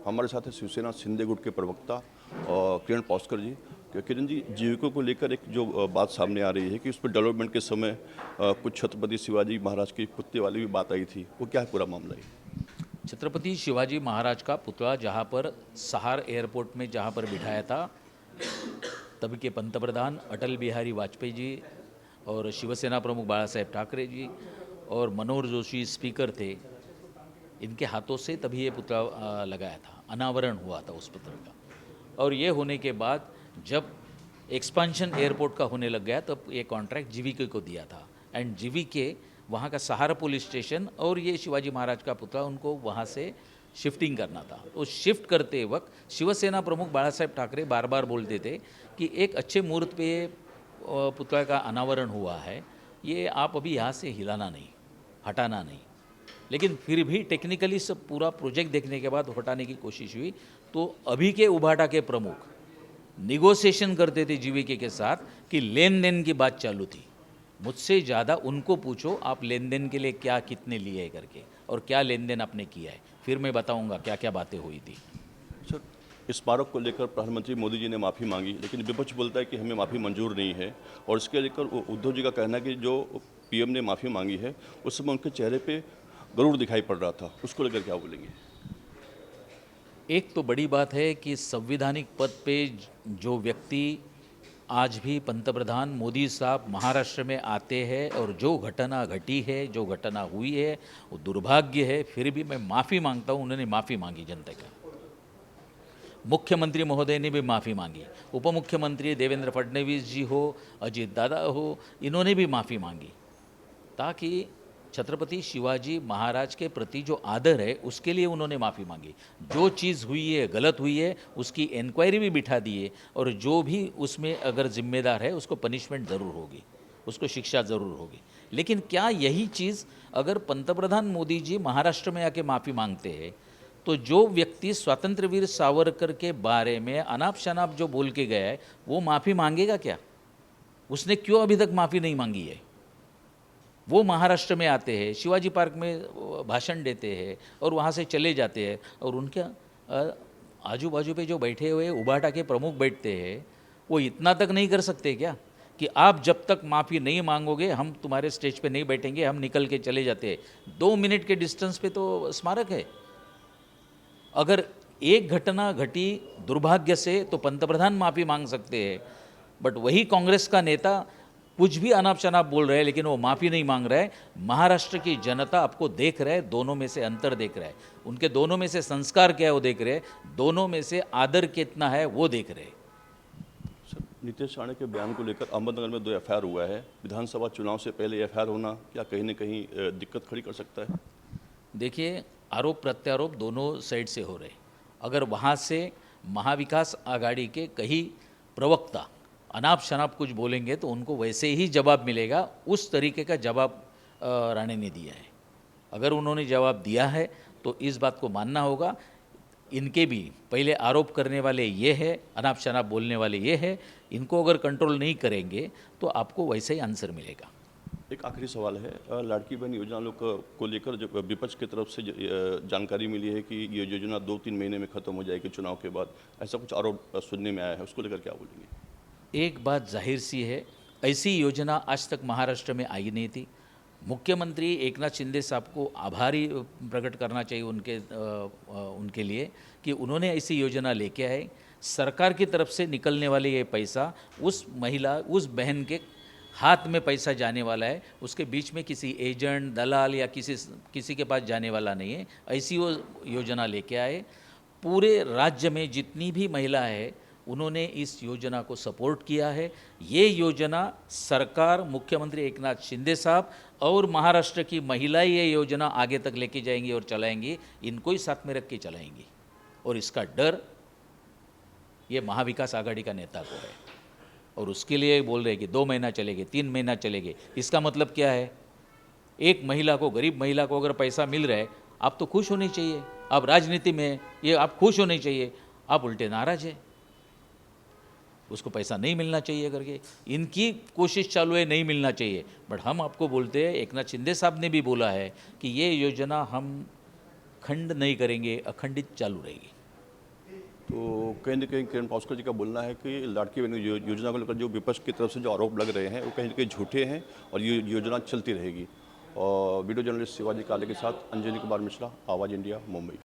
हमारे साथ है शिवसेना शिंदे गुट के प्रवक्ता किरण पॉस्कर जी। किरण जी, जीविका को लेकर एक जो बात सामने आ रही है कि उस पर डेवलपमेंट के समय कुछ छत्रपति शिवाजी महाराज की पुतले वाली भी बात आई थी, वो क्या है पूरा मामला है? छत्रपति शिवाजी महाराज का पुतला जहाँ पर सहार एयरपोर्ट में जहाँ पर बिठाया था, तभी के पंतप्रधान अटल बिहारी वाजपेयी जी और शिवसेना प्रमुख बाला साहेब ठाकरे जी और मनोहर जोशी स्पीकर थे, इनके हाथों से तभी ये पुतला लगाया था, अनावरण हुआ था उस पुतले का। और ये होने के बाद जब एक्सपांशन एयरपोर्ट का होने लग गया तब ये कॉन्ट्रैक्ट जीवीके को दिया था, एंड जीवीके वहाँ का सहारा पुलिस स्टेशन और ये शिवाजी महाराज का पुतला उनको वहाँ से शिफ्टिंग करना था। तो शिफ्ट करते वक्त शिवसेना प्रमुख बाला साहेब ठाकरे बार बार बोलते थे कि एक अच्छे मुहूर्त पे पुतला का अनावरण हुआ है, ये आप अभी यहाँ से हिलाना नहीं, हटाना नहीं। लेकिन फिर भी टेक्निकली सब पूरा प्रोजेक्ट देखने के बाद हटाने की कोशिश हुई। तो अभी के उभाटा के प्रमुख निगोशिएशन करते थे जीवीके के साथ कि लेन देन की बात चालू थी। मुझसे ज़्यादा उनको पूछो आप लेन देन के लिए क्या कितने लिए है करके, और क्या लेन देन आपने किया है, फिर मैं बताऊंगा क्या क्या बातें हुई थी। सर, स्मारक को लेकर प्रधानमंत्री मोदी जी ने माफ़ी मांगी, लेकिन विपक्ष बोलता है कि हमें माफ़ी मंजूर नहीं है। और इसके लेकर उद्धव जी का कहना है कि जो पीएम ने माफ़ी मांगी है उस समय उनके चेहरे पे गरुड़ दिखाई पड़ रहा था, उसको लेकर क्या बोलेंगे? एक तो बड़ी बात है कि संविधानिक पद पे जो व्यक्ति आज भी पंतप्रधान मोदी साहब महाराष्ट्र में आते हैं और जो घटना घटी है, जो घटना हुई है, वो दुर्भाग्य है। फिर भी मैं माफ़ी मांगता हूँ, उन्होंने माफ़ी मांगी जनता का। मुख्यमंत्री महोदय ने भी माफ़ी मांगी, उप मुख्यमंत्री देवेंद्र फडणवीस जी हो, अजीत दादा हो, इन्होंने भी माफ़ी मांगी, ताकि छत्रपति शिवाजी महाराज के प्रति जो आदर है उसके लिए उन्होंने माफ़ी मांगी। जो चीज़ हुई है गलत हुई है उसकी इंक्वायरी भी बिठा दी है, और जो भी उसमें अगर जिम्मेदार है उसको पनिशमेंट ज़रूर होगी, उसको शिक्षा ज़रूर होगी। लेकिन क्या यही चीज़ अगर पंतप्रधान मोदी जी महाराष्ट्र में आके माफ़ी मांगते हैं तो जो व्यक्ति स्वातंत्र्यवीर सावरकर के बारे में अनाप शनाप जो बोल के गया है वो माफ़ी मांगेगा क्या? उसने क्यों अभी तक माफ़ी नहीं मांगी है? वो महाराष्ट्र में आते हैं, शिवाजी पार्क में भाषण देते हैं और वहाँ से चले जाते हैं, और उनके आजू बाजू पे जो बैठे हुए उबाटा के प्रमुख बैठते हैं, वो इतना तक नहीं कर सकते क्या कि आप जब तक माफ़ी नहीं मांगोगे हम तुम्हारे स्टेज पे नहीं बैठेंगे, हम निकल के चले जाते हैं। 2 मिनट के डिस्टेंस पे तो स्मारक है। अगर एक घटना घटी दुर्भाग्य से तो पंतप्रधान माफ़ी मांग सकते हैं, बट वही कांग्रेस का नेता कुछ भी अनाप शनाप बोल रहे हैं लेकिन वो माफ़ी नहीं मांग रहा है। महाराष्ट्र की जनता आपको देख रहा है, दोनों में से अंतर देख रहा है, उनके दोनों में से संस्कार क्या है वो देख रहे हैं, दोनों में से आदर कितना है वो देख रहे हैं। सर, नीतीश राणे के बयान को लेकर अहमदनगर में 2 एफआईआर हुआ है। विधानसभा चुनाव से पहले एफआईआर होना क्या कहीं न कहीं दिक्कत खड़ी कर सकता है? देखिए, आरोप प्रत्यारोप दोनों साइड से हो रहे। अगर वहाँ से महाविकास आघाड़ी के कई प्रवक्ता अनाप शनाप कुछ बोलेंगे तो उनको वैसे ही जवाब मिलेगा। उस तरीके का जवाब राणे ने दिया है। अगर उन्होंने जवाब दिया है तो इस बात को मानना होगा। इनके भी पहले आरोप करने वाले ये है, अनाप शनाप बोलने वाले ये है, इनको अगर कंट्रोल नहीं करेंगे तो आपको वैसे ही आंसर मिलेगा। एक आखिरी सवाल है, लाड़की बहन योजना लोग को लेकर जो विपक्ष की तरफ से जानकारी मिली है कि ये योजना 2-3 महीने में ख़त्म हो जाएगी चुनाव के बाद, ऐसा कुछ आरोप सुनने में आया है, उसको लेकर क्या बोलेंगे? एक बात जाहिर सी है, ऐसी योजना आज तक महाराष्ट्र में आई नहीं थी। मुख्यमंत्री एकनाथ शिंदे साहब को आभारी प्रकट करना चाहिए उनके लिए कि उन्होंने ऐसी योजना लेके आए। सरकार की तरफ से निकलने वाले ये पैसा उस महिला, उस बहन के हाथ में पैसा जाने वाला है, उसके बीच में किसी एजेंट, दलाल या किसी के पास जाने वाला नहीं है। ऐसी वो योजना लेके आए। पूरे राज्य में जितनी भी महिला है उन्होंने इस योजना को सपोर्ट किया है। ये योजना सरकार, मुख्यमंत्री एकनाथ शिंदे साहब और महाराष्ट्र की महिलाएं ये योजना आगे तक लेके जाएंगी और चलाएंगी, इनको ही साथ में रख के चलाएंगी। और इसका डर ये महाविकास आघाड़ी का नेता को है, और उसके लिए बोल रहे हैं कि 2 महीना चलेंगे, 3 महीना चलेंगे। इसका मतलब क्या है? एक महिला को, गरीब महिला को अगर पैसा मिल रहा है, आप तो खुश होनी चाहिए। आप राजनीति में ये आप खुश होने चाहिए, आप उल्टे नाराज है, उसको पैसा नहीं मिलना चाहिए करके। इनकी कोशिश चालू है नहीं मिलना चाहिए, बट हम आपको बोलते हैं, एकनाथ शिंदे साहब ने भी बोला है कि ये योजना हम खंड नहीं करेंगे, अखंडित चालू रहेगी। तो कहीं न कहीं किरण पास्कर जी का बोलना है कि लाड़की बहन योजना को लेकर जो विपक्ष की तरफ से जो आरोप लग रहे हैं वो कहीं न कहीं झूठे हैं और ये योजना चलती रहेगी। और वीडियो जर्नलिस्ट शिवाजी काले के साथ अंजनी कुमार मिश्रा, आवाज़ इंडिया, मुंबई।